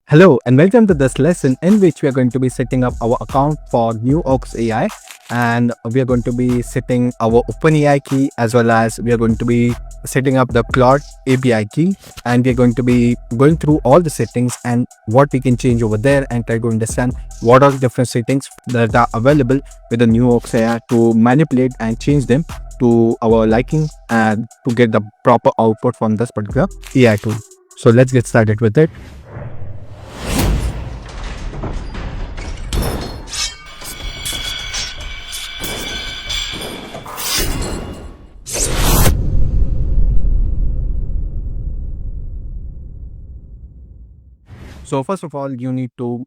Hello and welcome to this lesson in which we are going to be setting up our account for NewOx AI, and we are going to be setting our OpenAI key as well as we are going to be setting up the Claude API key, and we are going to be going through all the settings and what we can change over there and try to understand what are the different settings that are available with the NewOx AI to manipulate and change them to our liking and to get the proper output from this particular AI tool. So let's get started with it. So first of all, you need to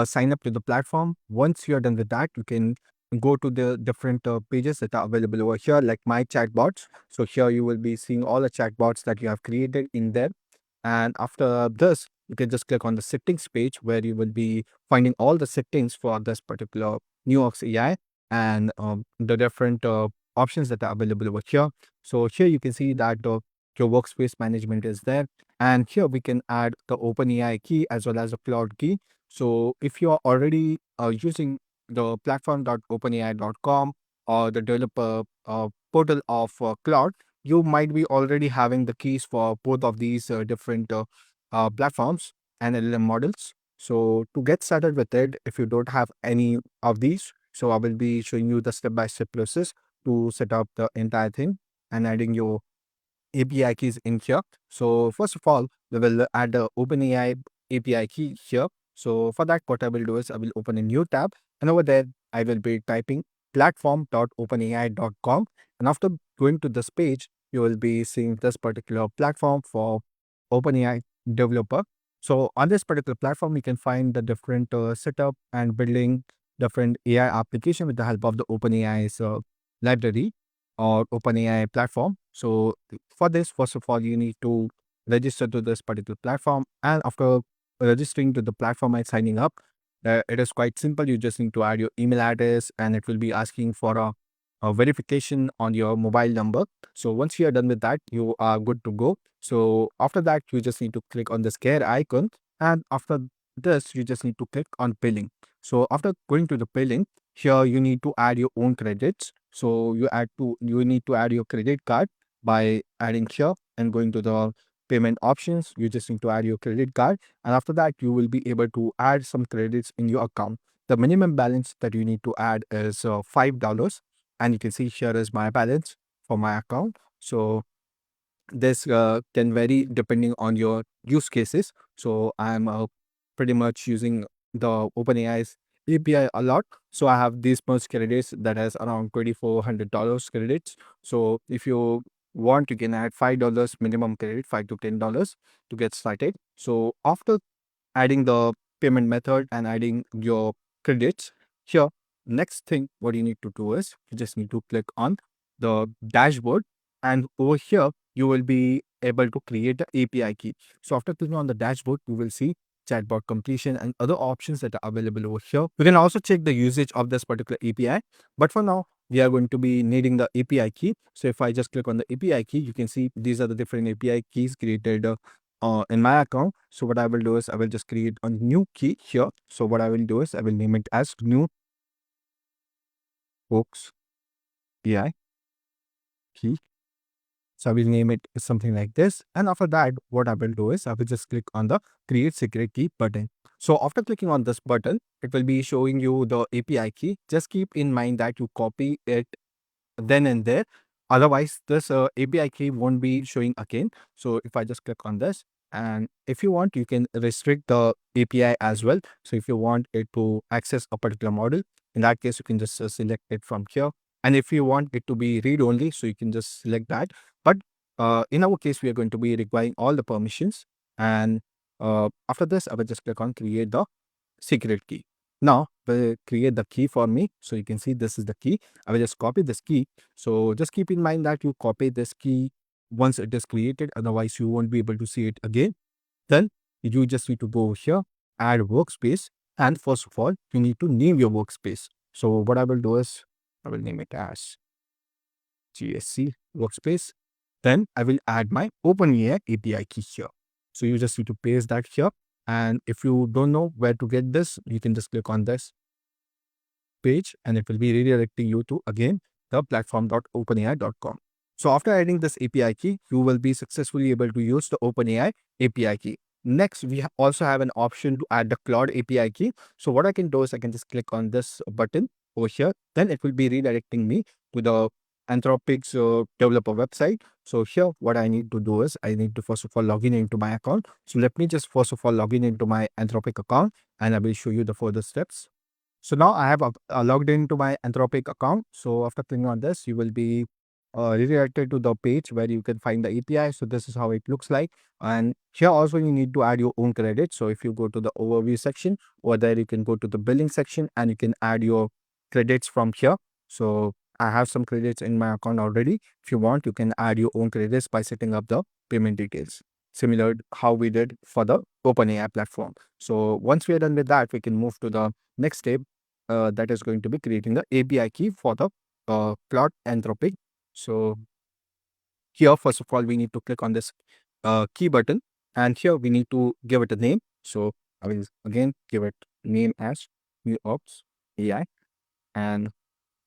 sign up to the platform. Once you're done with that, you can go to the different pages that are available over here, like my chatbots. So here you will be seeing all the chatbots that you have created in there. And after this, you can just click on the settings page where you will be finding all the settings for this particular NewOx AI and the different options that are available over here. So here you can see that your workspace management is there, and here we can add the OpenAI key as well as the Cloud key. So if you are already using the platform.openai.com or the developer portal of Cloud, you might be already having the keys for both of these different platforms and LLM models. So to get started with it, if you don't have any of these, so I will be showing you the step-by-step process to set up the entire thing and adding your API keys in here. So first of all, we will add the OpenAI API key here. So for that, what I will do is I will open a new tab, and over there I will be typing platform.openai.com. And after going to this page, you will be seeing this particular platform for OpenAI developer. So on this particular platform, you can find the different setup and building different AI application with the help of the OpenAI's library or OpenAI platform. So for this, first of all, you need to register to this particular platform. And after registering to the platform and signing up, it is quite simple. You just need to add your email address and it will be asking for a verification on your mobile number. So once you are done with that, you are good to go. So after that, you just need to click on the scare icon. And after this, you just need to click on billing. So after going to the billing, here you need to add your own credits. So you need to add your credit card by adding here and going to the payment options. You just need to add your credit card, and after that you will be able to add some credits in your account. The minimum balance that you need to add is $5, and you can see here is my balance for my account. So this can vary depending on your use cases. So I'm pretty much using the OpenAI's API a lot. So I have these much credits that has around $2,400 credits. So if you want, you can add $5 minimum credit, $5 to $10 to get started. So after adding the payment method and adding your credits here, next thing what you need to do is you just need to click on the dashboard, and over here you will be able to create the API key. So after clicking on the dashboard, you will see chatbot completion and other options that are available over here. You can also check the usage of this particular API, but for now we are going to be needing the API key. So if I just click on the API key, you can see these are the different API keys created in my account. So what I will do is I will just create a new key here. So what I will do is I will name it as new Box AI key. So I will name it something like this. And after that, what I will do is I will just click on the create secret key button. So after clicking on this button, it will be showing you the API key. Just keep in mind that you copy it then and there. Otherwise, this API key won't be showing again. So if I just click on this, and if you want, you can restrict the API as well. So if you want it to access a particular model, in that case, you can just select it from here. And if you want it to be read only, so you can just select that. But in our case, we are going to be requiring all the permissions. And after this, I will just click on create the secret key. Now will create the key for me. So you can see this is the key. I will just copy this key. So just keep in mind that you copy this key once it is created, otherwise you won't be able to see it again. Then you just need to go here, add workspace, and first of all, you need to name your workspace. So what I will do is I will name it as GSC workspace. Then I will add my OpenAI API key here. So you just need to paste that here. And if you don't know where to get this, you can just click on this page and it will be redirecting you to again the platform.openai.com. So after adding this API key, you will be successfully able to use the OpenAI API key. Next, we also have an option to add the Claude API key. So what I can do is I can just click on this button over here. Then it will be redirecting me to the Anthropic's developer website. So here, what I need to do is I need to first of all log in into my account. So let me just first of all log in into my Anthropic account and I will show you the further steps. So now I have logged into my Anthropic account. So after clicking on this, you will be redirected to the page where you can find the API. So this is how it looks like. And here also you need to add your own credits. So if you go to the overview section, or there you can go to the billing section and you can add your credits from here. So I have some credits in my account already. If you want, you can add your own credits by setting up the payment details, similar to how we did for the OpenAI platform. So once we are done with that, we can move to the next step, that is going to be creating the API key for the Claude Anthropic. So here, first of all, we need to click on this key button, and here we need to give it a name. So I will again give it name as MuOps AI, and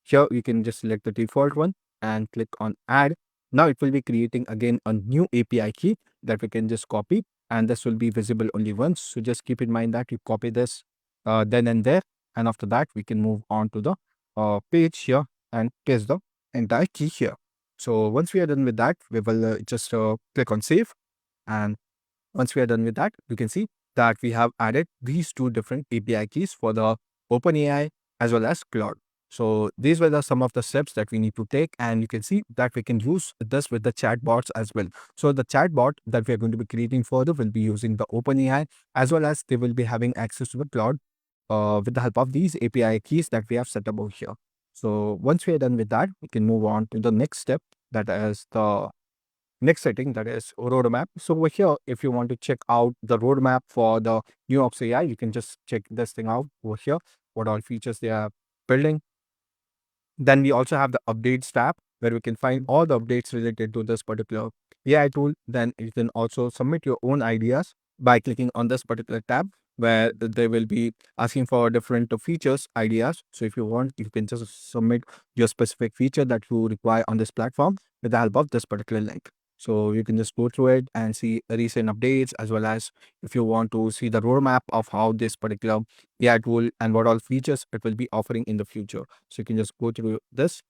here you can just select the default one and click on add. Now it will be creating again a new API key that we can just copy, and this will be visible only once. So just keep in mind that you copy this then and there, and after that we can move on to the page here and paste the entire key here. So once we are done with that, we will just click on save, and once we are done with that, you can see that we have added these two different API keys for the OpenAI as well as Claude. So these were some of the steps that we need to take, and you can see that we can use this with the chatbots as well. So the chatbot that we are going to be creating further will be using the OpenAI, as well as they will be having access to the Claude with the help of these API keys that we have set up over here. So once we are done with that, we can move on to the next step, that is the next setting, that is roadmap. So over here, if you want to check out the roadmap for the new Ops AI, you can just check this thing out over here, what all features they are building. Then we also have the updates tab where we can find all the updates related to this particular AI tool. Then you can also submit your own ideas by clicking on this particular tab where they will be asking for different features, ideas. So if you want, you can just submit your specific feature that you require on this platform with the help of this particular link. So you can just go through it and see recent updates, as well as if you want to see the roadmap of how this particular AI tool and what all features it will be offering in the future. So you can just go through this.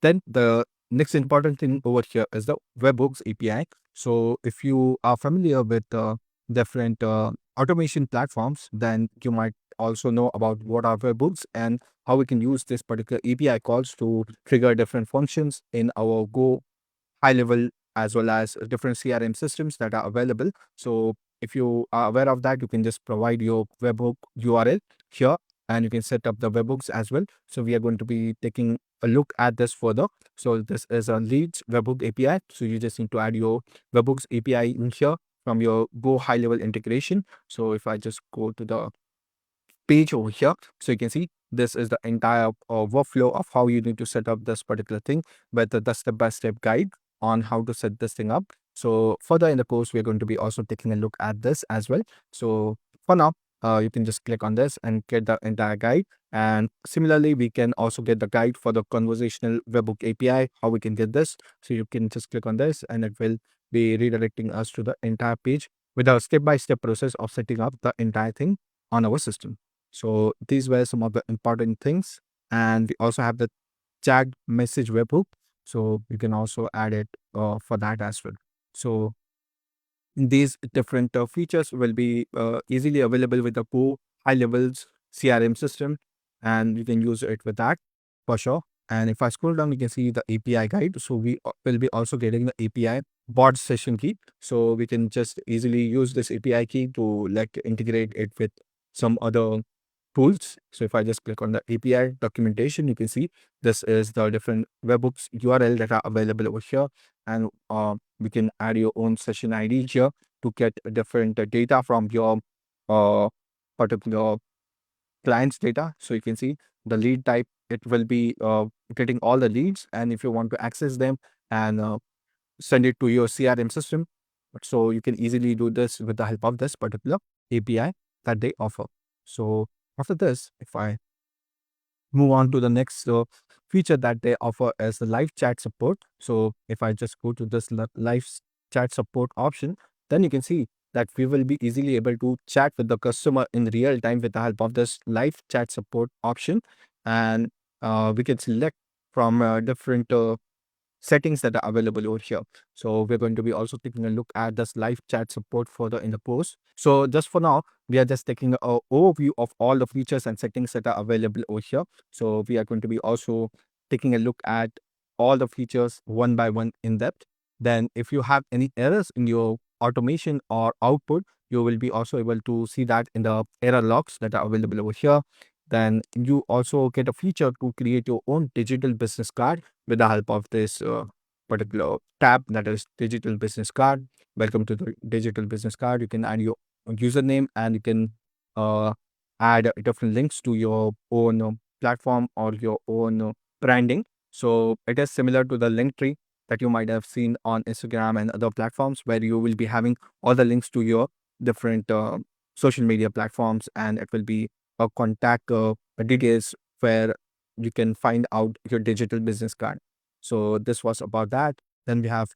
Then the next important thing over here is the webhooks API. So if you are familiar with different automation platforms, then you might also know about what are webhooks and how we can use this particular API calls to trigger different functions in our Go high level, as well as different CRM systems that are available. So if you are aware of that, you can just provide your webhook URL here and you can set up the webhooks as well. So we are going to be taking a look at this further. So this is a Leads webhook API. So you just need to add your webhooks API in here from your Go high level integration. So if I just go to the page over here, so you can see this is the entire workflow of how you need to set up this particular thing with the step-by-step guide on how to set this thing up. So further in the course, we're going to be also taking a look at this as well. So for now, you can just click on this and get the entire guide. And similarly, we can also get the guide for the conversational webhook API, how we can get this. So you can just click on this and it will be redirecting us to the entire page with a step-by-step process of setting up the entire thing on our system. So these were some of the important things. And we also have the chat message webhook. So you can also add it for that as well. So these different features will be easily available with the Go high levels CRM system, and you can use it with that for sure. And if I scroll down, you can see the API guide. So we will be also getting the API bot session key. So we can just easily use this API key to like integrate it with some other tools. So if I just click on the API documentation, you can see this is the different webhooks URL that are available over here. And we can add your own session ID here to get different data from your uh, particular client's data. So you can see the lead type, it will be getting all the leads. And if you want to access them and send it to your CRM system, so you can easily do this with the help of this particular API that they offer. So after this, if I move on to the next feature that they offer is the live chat support. So if I just go to this live chat support option, then you can see that we will be easily able to chat with the customer in real time with the help of this live chat support option. And we can select from different settings that are available over here. So we're going to be also taking a look at this live chat support further in the post. So just for now, we are just taking an overview of all the features and settings that are available over here. So we are going to be also taking a look at all the features one by one in depth. Then if you have any errors in your automation or output, you will be also able to see that in the error logs that are available over here. Then you also get a feature to create your own digital business card with the help of this particular tab, that is digital business card. Welcome to the digital business card. You can add your username and you can uh, add different links to your own platform or your own branding. So it is similar to the link tree that you might have seen on Instagram and other platforms, where you will be having all the links to your different social media platforms, and it will be a contact details where you can find out your digital business card. So this was about that. Then we have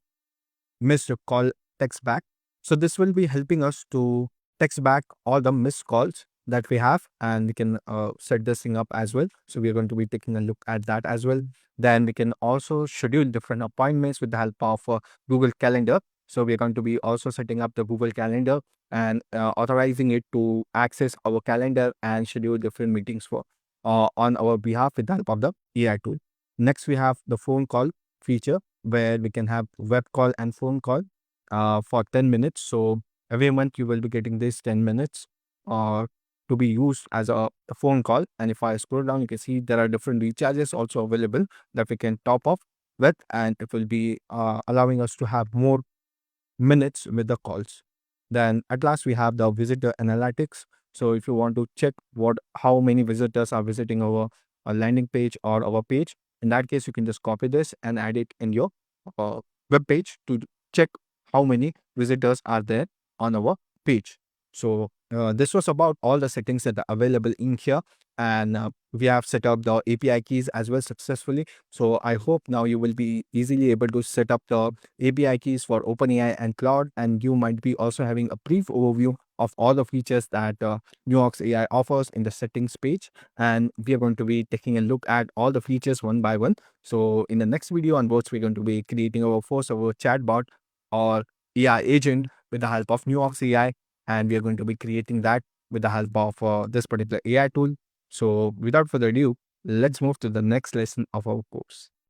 missed call text back. So this will be helping us to text back all the missed calls that we have, and we can set this thing up as well. So we are going to be taking a look at that as well. Then we can also schedule different appointments with the help of Google Calendar. So we are going to be also setting up the Google Calendar and authorizing it to access our calendar and schedule different meetings for on our behalf with the help of the AI tool. Next, we have the phone call feature, where we can have web call and phone call for 10 minutes. So every month you will be getting this 10 minutes to be used as a phone call. And if I scroll down, you can see there are different recharges also available that we can top up with, and it will be allowing us to have more minutes with the calls. Then at last we have the visitor analytics. So if you want to check how many visitors are visiting our landing page or our page, in that case you can just copy this and add it in your web page to check how many visitors are there on our page. So this was about all the settings that are available in here, and we have set up the API keys as well successfully. So I hope now you will be easily able to set up the API keys for OpenAI and Claude, and you might be also having a brief overview of all the features that Nuox AI offers in the settings page. And we are going to be taking a look at all the features one by one. So in the next video onwards, we're going to be creating our first our chatbot or AI agent with the help of Nuox AI, and we are going to be creating that with the help of this particular AI tool. So without further ado, let's move to the next lesson of our course.